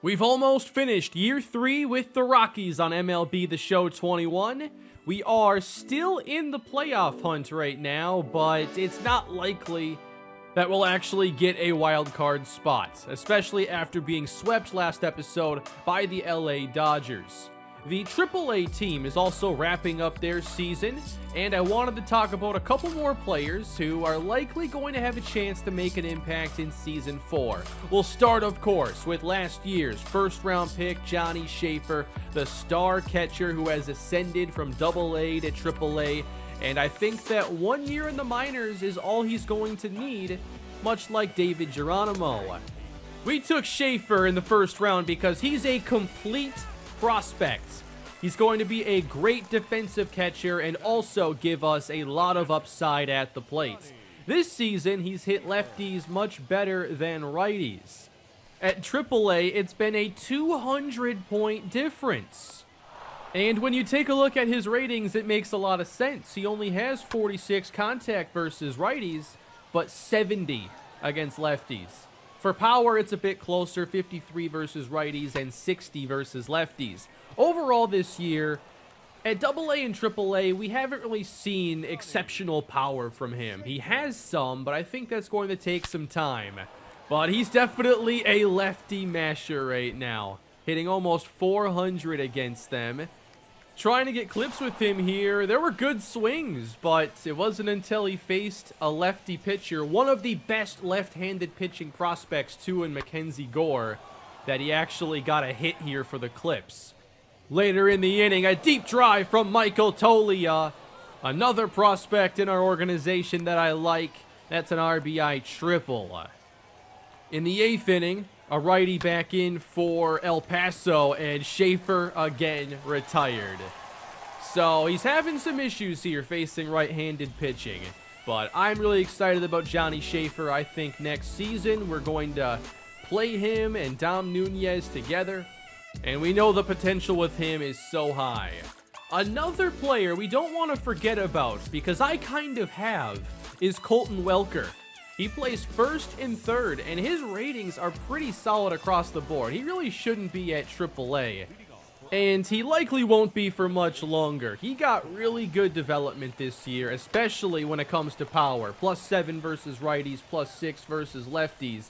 We've almost finished year 3 with the Rockies on MLB The Show 21. We are still in the playoff hunt right now, but it's not likely that we'll actually get a wild card spot, especially after being swept last episode by the LA Dodgers. The AAA team is also wrapping up their season, and I wanted to talk about a couple more players who are likely going to have a chance to make an impact in Season 4. We'll start, of course, with last year's first-round pick, Johnny Schaefer, the star catcher who has ascended from AA to AAA, and I think that 1 year in the minors is all he's going to need, much like David Geronimo. We took Schaefer in the first round because he's a complete prospect. He's going to be a great defensive catcher and also give us a lot of upside at the plate. This season, he's hit lefties much better than righties. At AAA, it's been a 200-point difference. And when you take a look at his ratings, it makes a lot of sense. He only has 46 contact versus righties, but 70 against lefties. For power, it's a bit closer, 53 versus righties and 60 versus lefties. Overall this year, at AA and AAA, we haven't really seen exceptional power from him. He has some, but I think that's going to take some time. But he's definitely a lefty masher right now, hitting almost 400 against them. Trying to get clips with him here. There were good swings, but it wasn't until he faced a lefty pitcher, one of the best left-handed pitching prospects too in Mackenzie Gore, that he actually got a hit here for the clips. Later in the inning, a deep drive from Michael Tolia, another prospect in our organization that I like. That's an RBI triple. In the 8th inning, a righty back in for El Paso, and Schaefer again retired. So he's having some issues here facing right-handed pitching. But I'm really excited about Johnny Schaefer. I think next season we're going to play him and Dom Nunez together. And we know the potential with him is so high. Another player we don't want to forget about, because I kind of have, is Colton Welker. He plays first and third, and his ratings are pretty solid across the board. He really shouldn't be at AAA, and he likely won't be for much longer. He got really good development this year, especially when it comes to power. +7 versus righties, +6 versus lefties.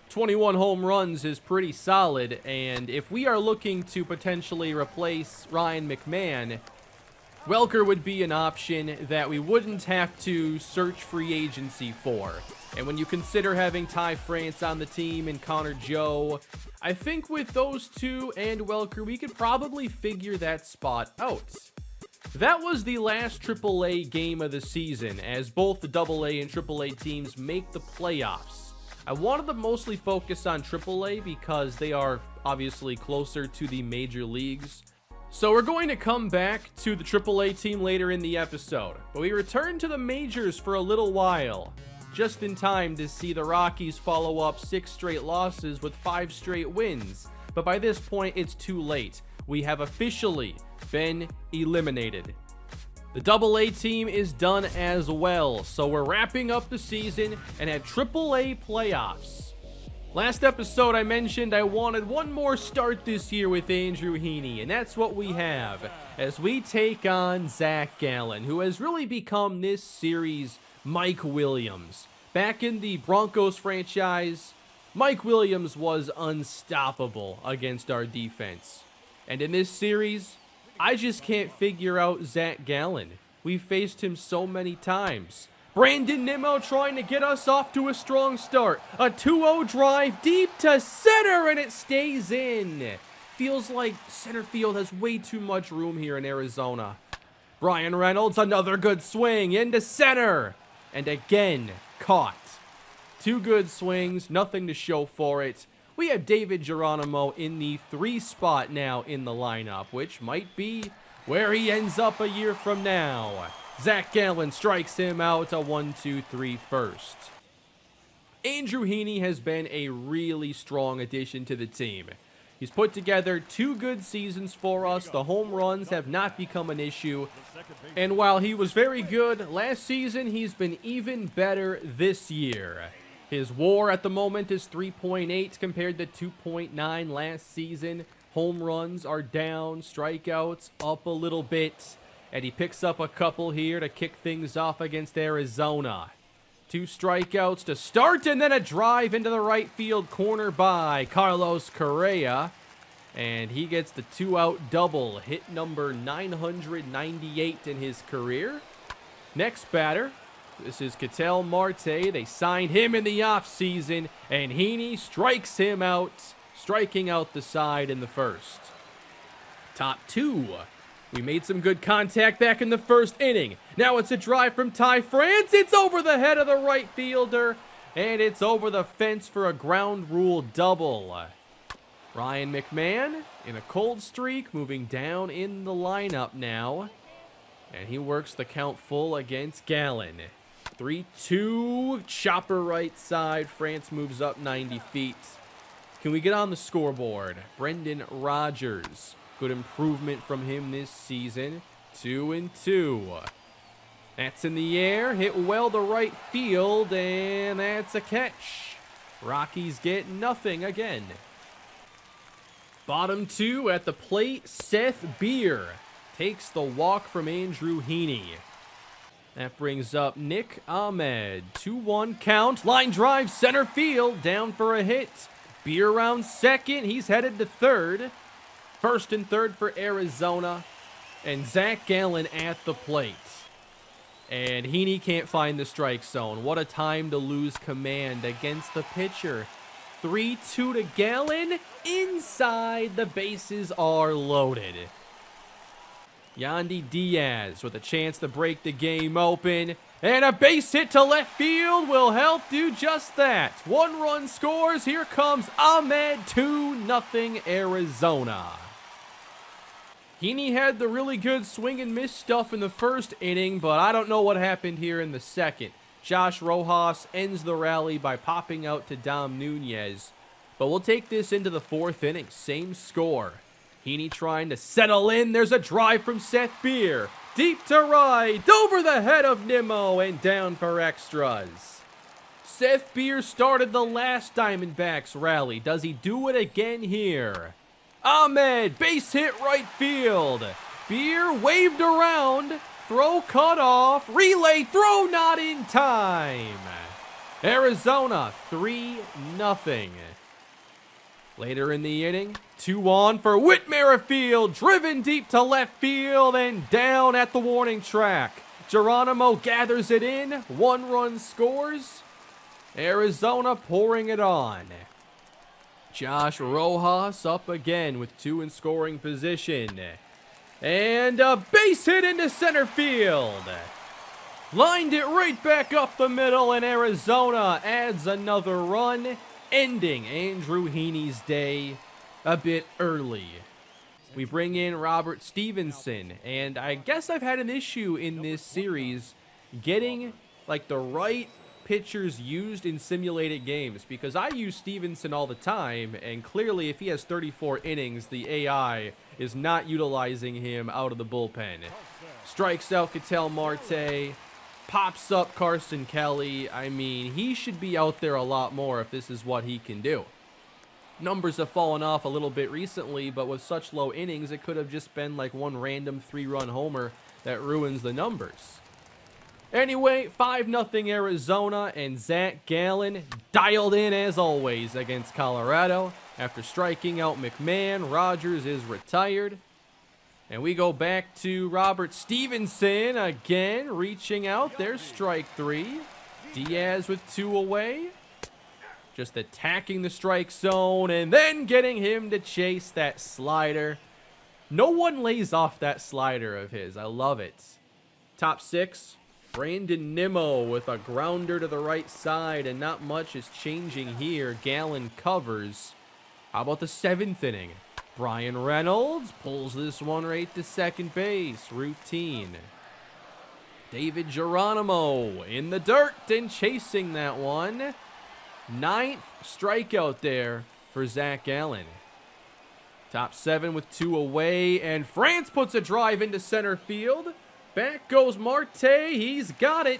21 home runs is pretty solid, and if we are looking to potentially replace Ryan Mcmahon, Welker would be an option that we wouldn't have to search free agency for. And when you consider having Ty France on the team and Connor Joe, I think with those two and Welker, we could probably figure that spot out. That was the last AAA game of the season, as both the AA and AAA teams make the playoffs. I wanted to mostly focus on AAA because they are obviously closer to the major leagues. So we're going to come back to the AAA team later in the episode, but we return to the majors for a little while, just in time to see the Rockies follow up 6 straight losses with 5 straight wins. But by this point, it's too late. We have officially been eliminated. The AA team is done as well, so we're wrapping up the season and have AAA playoffs. Last episode I mentioned I wanted one more start this year with Andrew Heaney, and that's what we have, as we take on Zach Gallen, who has really become this series' Mike Williams. Back in the Broncos franchise, Mike Williams was unstoppable against our defense. And in this series, I just can't figure out Zach Gallen. We've faced him so many times. Brandon Nimmo trying to get us off to a strong start. A 2-0 drive deep to center, and it stays in. Feels like center field has way too much room here in Arizona. Brian Reynolds, another good swing into center. And again, caught. 2 good swings, nothing to show for it. We have David Geronimo in the 3 spot now in the lineup, which might be where he ends up a year from now. Zach Gallen strikes him out, a 1-2-3 first. Andrew Heaney has been a really strong addition to the team. He's put together 2 good seasons for us. The home runs have not become an issue. And while he was very good last season, he's been even better this year. His WAR at the moment is 3.8 compared to 2.9 last season. Home runs are down, strikeouts up a little bit, and he picks up a couple here to kick things off against Arizona. 2 strikeouts to start, and then a drive into the right field corner by Carlos Correa. And he gets the 2-out double, hit number 998 in his career. Next batter, this is Cattell Marte. They signed him in the offseason, and Heaney strikes him out, striking out the side in the first. Top 2. We made some good contact back in the first inning. Now it's a drive from Ty France. It's over the head of the right fielder, and it's over the fence for a ground rule double. Ryan Mcmahon in a cold streak, moving down in the lineup now. And he works the count full against Gallen. 3-2, chopper right side. France moves up 90 feet. Can we get on the scoreboard? Brendan Rodgers. Good improvement from him this season. 2-2. That's in the air. Hit well to right field, and that's a catch. Rockies get nothing again. Bottom 2 at the plate, Seth Beer takes the walk from Andrew Heaney. That brings up Nick Ahmed. 2-1 count. Line drive, center field, down for a hit. Beer around second. He's headed to third. First and third for Arizona. And Zach Gallen at the plate. And Heaney can't find the strike zone. What a time to lose command against the pitcher. 3-2 to Gallen. Inside, the bases are loaded. Yandy Diaz with a chance to break the game open. And a base hit to left field will help do just that. 1 run scores. Here comes Ahmed. 2-0 Arizona. Heaney had the really good swing and miss stuff in the first inning, but I don't know what happened here in the second. Josh Rojas ends the rally by popping out to Dom Nunez. But we'll take this into the 4th inning. Same score. Heaney trying to settle in. There's a drive from Seth Beer. Deep to right. Over the head of Nimmo and down for extras. Seth Beer started the last Diamondbacks rally. Does he do it again here? Ahmed, base hit right field. Beer waved around. Throw cut off. Relay throw not in time. Arizona 3-0. Later in the inning, 2 on for Whit Merrifield, driven deep to left field and down at the warning track. Geronimo gathers it in, 1 run scores. Arizona pouring it on. Josh Rojas up again with 2 in scoring position. And a base hit into center field. Lined it right back up the middle, and Arizona adds another run, ending Andrew Heaney's day a bit early. We bring in Robert Stevenson, and I guess I've had an issue in this series getting like the right pitchers used in simulated games, because I use Stevenson all the time, and clearly if he has 34 innings, the AI is not utilizing him out of the bullpen. Strikes out Cattell Marte, pops up Carson Kelly. I mean, he should be out there a lot more if this is what he can do. Numbers have fallen off a little bit recently, but with such low innings, it could have just been like one random 3-run homer that ruins the numbers. Anyway, 5-0 Arizona, and Zach Gallen dialed in as always against Colorado. After striking out Mcmahon, Rodgers is retired. And we go back to Robert Stevenson again, reaching out. There's strike 3. Diaz with 2 away. Just attacking the strike zone and then getting him to chase that slider. No one lays off that slider of his. I love it. Top 6. Brandon Nimmo with a grounder to the right side, and not much is changing here. Gallen covers. How about the 7th inning? Brian Reynolds pulls this one right to second base. Routine. David Geronimo in the dirt and chasing that one. 9th strikeout there for Zach Gallen. Top 7 with 2 away, and France puts a drive into center field. Back goes Marte. He's got it.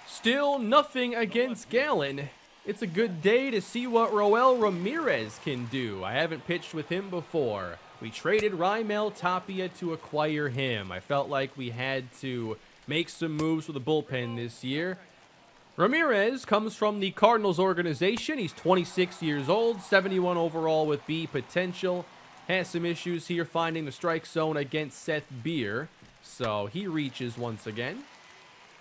Still nothing against Gallen. It's a good day to see what Roel Ramirez can do. I haven't pitched with him before. We traded Raimel Tapia to acquire him. I felt like we had to make some moves with the bullpen this year. Ramirez comes from the Cardinals organization. He's 26 years old, 71 overall with B potential. Has some issues here finding the strike zone against Seth Beer, so he reaches once again.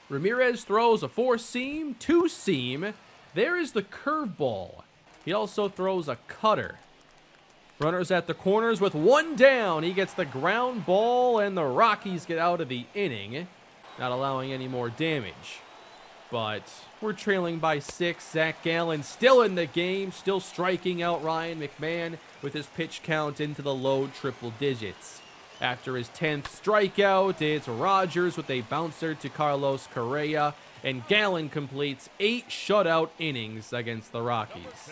Ramirez throws a 4-seam, 2-seam. There is the curveball. He also throws a cutter. Runners at the corners with one down. He gets the ground ball, and the Rockies get out of the inning, not allowing any more damage. But we're trailing by 6. Zach Gallen still in the game, still striking out Ryan McMahon with his pitch count into the low triple digits. After his 10th strikeout, it's Rogers with a bouncer to Carlos Correa, and Gallen completes 8 shutout innings against the Rockies.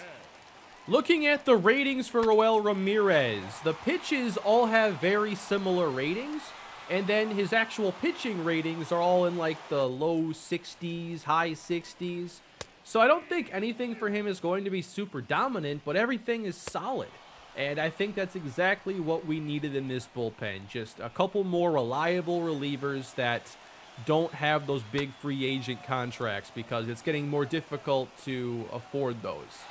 Looking at the ratings for Roel Ramirez, the pitches all have very similar ratings, and then his actual pitching ratings are all in like the low 60s, high 60s. So I don't think anything for him is going to be super dominant, but everything is solid. And I think that's exactly what we needed in this bullpen. Just a couple more reliable relievers that don't have those big free agent contracts, because it's getting more difficult to afford those.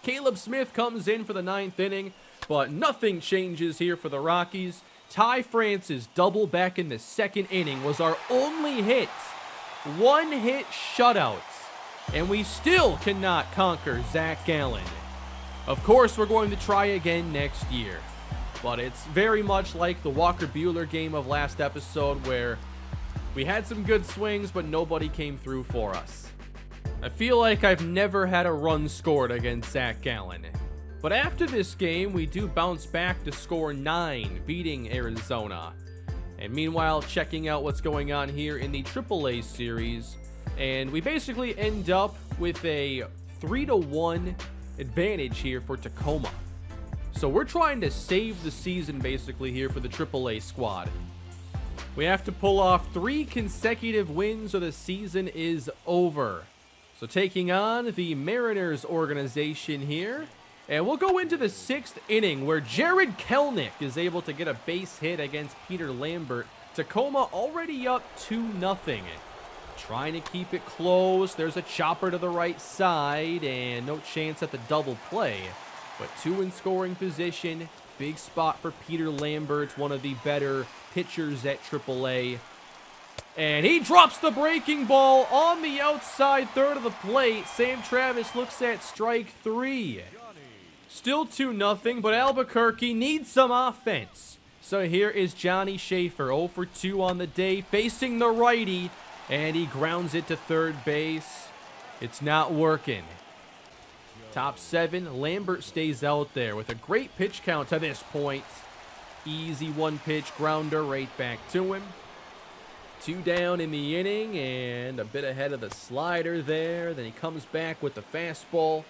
Caleb Smith comes in for the 9th inning, but nothing changes here for the Rockies. Ty France's double back in the 2nd inning was our only hit. 1-hit shutout. And we still cannot conquer Zach Gallen. Of course, we're going to try again next year. But it's very much like the Walker Buehler game of last episode, where we had some good swings, but nobody came through for us. I feel like I've never had a run scored against Zach Gallen. But after this game, we do bounce back to score 9, beating Arizona. And meanwhile, checking out what's going on here in the AAA series. And we basically end up with a 3-1 advantage here for Tacoma. So we're trying to save the season basically here for the AAA squad. We have to pull off 3 consecutive wins or the season is over. So taking on the Mariners organization here. And we'll go into the 6th inning where Jared Kelenic is able to get a base hit against Peter Lambert. Tacoma already up 2-0. Trying to keep it close. There's a chopper to the right side and no chance at the double play. But 2 in scoring position. Big spot for Peter Lambert, one of the better pitchers at AAA. And he drops the breaking ball on the outside third of the plate. Sam Travis looks at strike 3. Still 2-0, but Albuquerque needs some offense. So here is Johnny Schaefer, 0 for 2 on the day, facing the righty. And he grounds it to third base. It's not working. Top 7, Lambert stays out there with a great pitch count to this point. Easy 1-pitch grounder right back to him. 2 down in the inning and a bit ahead of the slider there. Then he comes back with the fastball.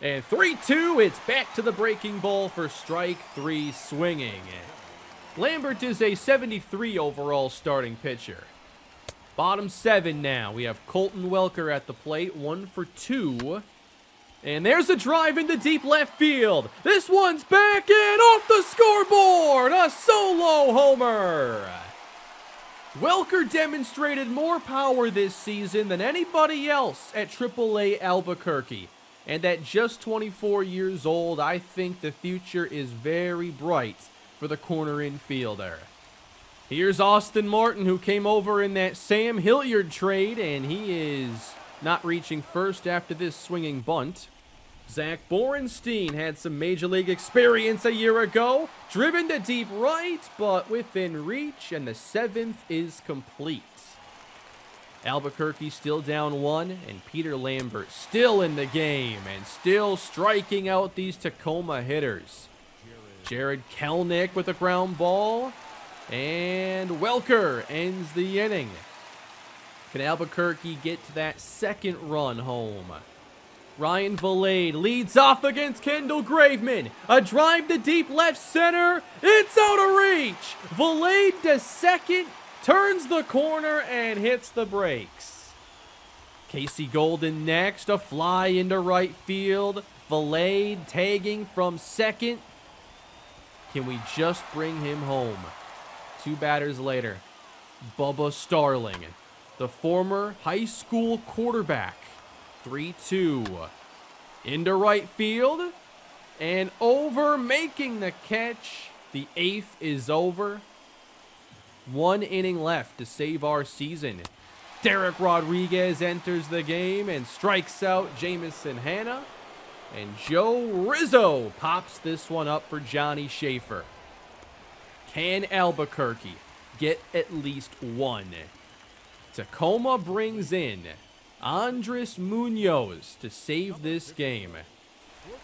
And 3-2, it's back to the breaking ball for strike 3 swinging. Lambert is a 73 overall starting pitcher. Bottom 7 now. We have Colton Welker at the plate, 1 for 2. And there's a drive into deep left field. This one's back and off the scoreboard. A solo homer. Welker demonstrated more power this season than anybody else at AAA Albuquerque. And at just 24 years old, I think the future is very bright for the corner infielder. Here's Austin Martin, who came over in that Sam Hilliard trade, and he is not reaching first after this swinging bunt. Zach Borenstein had some Major League experience a year ago, driven to deep right, but within reach, and the 7th is complete. Albuquerque still down 1, and Peter Lambert still in the game, and still striking out these Tacoma hitters. Jared Kelenic with a ground ball. And Welker ends the inning. Can Albuquerque get to that 2nd run home? Ryan Valade leads off against Kendall Graveman. A drive to deep left center. It's out of reach. Valade to second, turns the corner and hits the brakes. Casey Golden next, a fly into right field. Valade tagging from second. Can we just bring him home? 2 batters later, Bubba Starling, the former high school quarterback. 3-2. Into right field. And over, making the catch. The 8th is over. 1 inning left to save our season. Derek Rodriguez enters the game and strikes out Jamison Hanna. And Joe Rizzo pops this one up for Johnny Schaefer. Can Albuquerque get at least 1? Tacoma brings in Andres Munoz to save this game.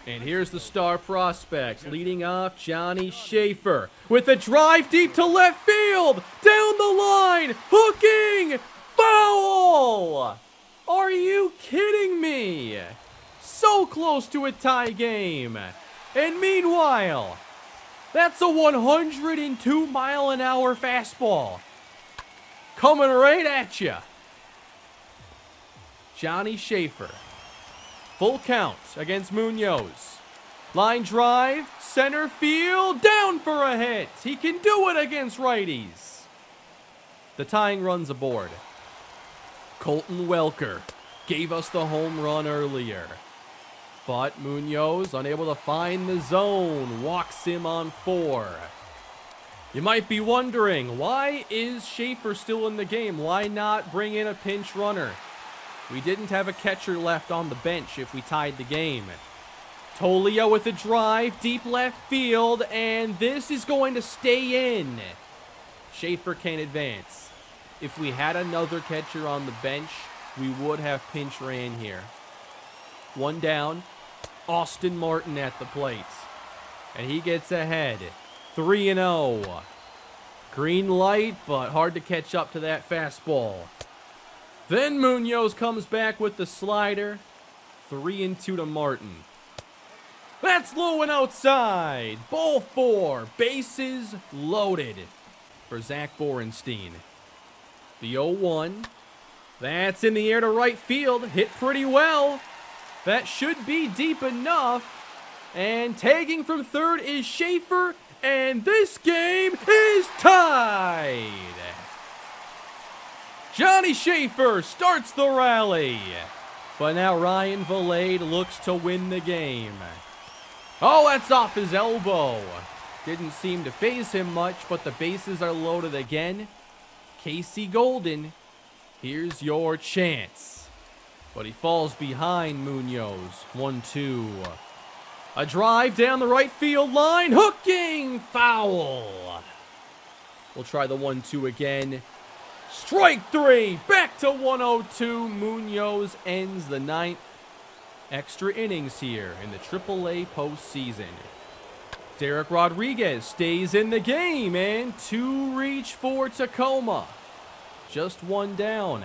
And here's the star prospects leading off Johnny Schaefer with a drive deep to left field. Down the line, hooking, foul! Are you kidding me? So close to a tie game. And meanwhile, that's a 102-mile-an-hour fastball coming right at you. Johnny Schaefer. Full count against Munoz. Line drive, center field, down for a hit. He can do it against righties. The tying run's aboard. Colton Welker gave us the home run earlier. But Munoz, unable to find the zone, walks him on 4. You might be wondering, why is Schaefer still in the game? Why not bring in a pinch runner? We didn't have a catcher left on the bench if we tied the game. Tolio with a drive, deep left field, and this is going to stay in. Schaefer can advance. If we had another catcher on the bench, we would have pinch ran here. 1 down, Austin Martin at the plate. And he gets ahead, 3-0. Green light, but hard to catch up to that fastball. Then Munoz comes back with the slider. 3-2 to Martin. That's low and outside. Ball 4. Bases loaded for Zach Borenstein. The 0-1. That's in the air to right field. Hit pretty well. That should be deep enough. And tagging from third is Schaefer. And this game is tied. Johnny Schaefer starts the rally. But now Ryan Valade looks to win the game. Oh, that's off his elbow. Didn't seem to faze him much, but the bases are loaded again. Casey Golden, here's your chance. But he falls behind Munoz. 1-2. A drive down the right field line. Hooking, foul. We'll try the 1-2 again. Strike 3, back to 102. Munoz ends the 9th. Extra innings here in the AAA postseason. Derek Rodriguez stays in the game, and 2 reach for Tacoma. Just 1 down.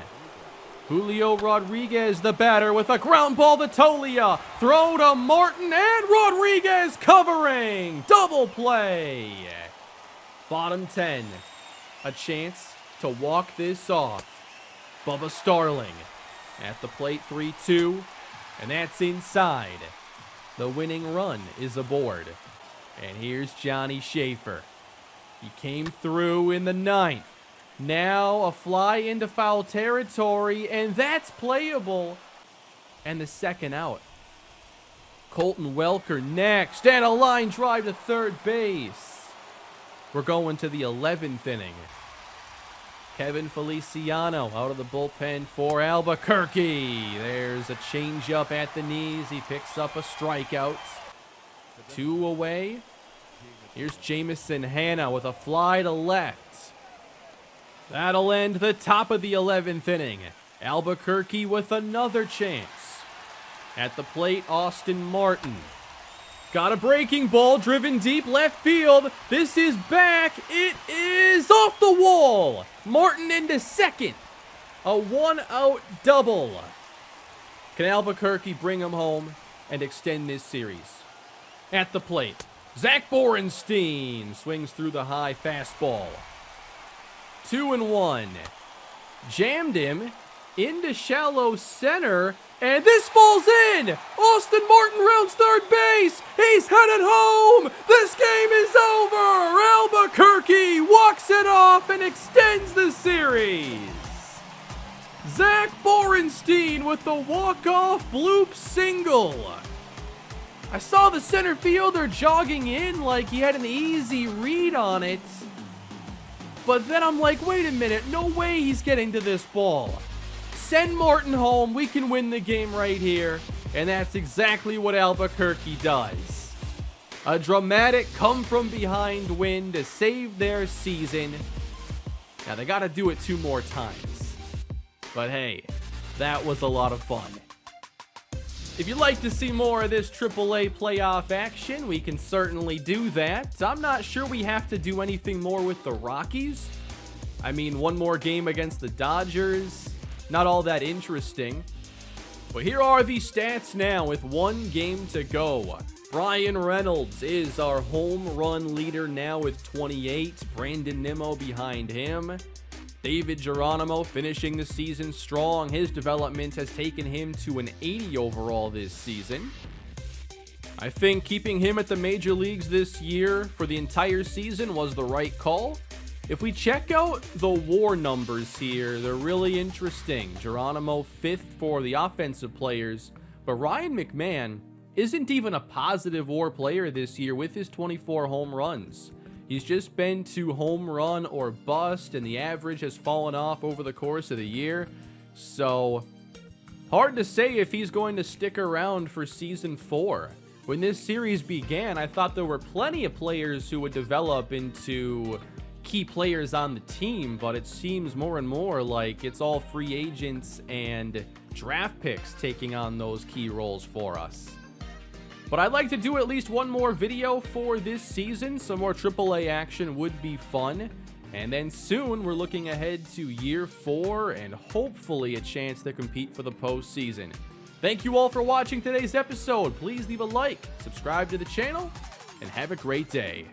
Julio Rodriguez, the batter, with a ground ball to Tolia. Throw to Martin, and Rodriguez covering. Double play. Bottom 10. A chance to walk this off. Bubba Starling at the plate, 3-2, and that's inside. The winning run is aboard. And here's Johnny Schaefer. He came through in the 9th. Now a fly into foul territory, and that's playable. And the 2nd out. Colton Welker next, and a line drive to third base. We're going to the 11th inning. Kevin Feliciano out of the bullpen for Albuquerque. There's a changeup at the knees. He picks up a strikeout. 2 away. Here's Jamison Hanna with a fly to left. That'll end the top of the 11th inning. Albuquerque with another chance. At the plate, Austin Martin. Got a breaking ball driven deep left field. This is back. It is off the wall. Martin into second. A 1-out double. Can Albuquerque bring him home and extend this series? At the plate, Zach Borenstein swings through the high fastball. 2-1. Jammed him. into shallow center, and this falls in! Austin Martin rounds third base! He's headed home! This game is over! Albuquerque walks it off and extends the series! Zach Borenstein with the walk-off bloop single. I saw the center fielder jogging in like he had an easy read on it. But then I'm like, wait a minute, no way he's getting to this ball. Send Martin home, we can win the game right here. And that's exactly what Albuquerque does. A dramatic come-from-behind win to save their season. Now, they got to do it 2 more times. But hey, that was a lot of fun. If you'd like to see more of this AAA playoff action, we can certainly do that. I'm not sure we have to do anything more with the Rockies. I mean, one more game against the Dodgers. Not all that interesting. But here are the stats now with 1 game to go. Brian Reynolds is our home run leader now with 28. Brandon Nimmo behind him. David Geronimo finishing the season strong. His development has taken him to an 80 overall this season. I think keeping him at the major leagues this year for the entire season was the right call. If we check out the WAR numbers here, they're really interesting. Geronimo 5th for the offensive players, but Ryan McMahon isn't even a positive WAR player this year with his 24 home runs. He's just been to home run or bust, and the average has fallen off over the course of the year. So, hard to say if he's going to stick around for Season 4. When this series began, I thought there were plenty of players who would develop into key players on the team, but it seems more and more like it's all free agents and draft picks taking on those key roles for us. But I'd like to do at least 1 more video for this season. Some more AAA action would be fun. And then soon we're looking ahead to year 4 and hopefully a chance to compete for the postseason. Thank you all for watching today's episode. Please leave a like, subscribe to the channel, and have a great day.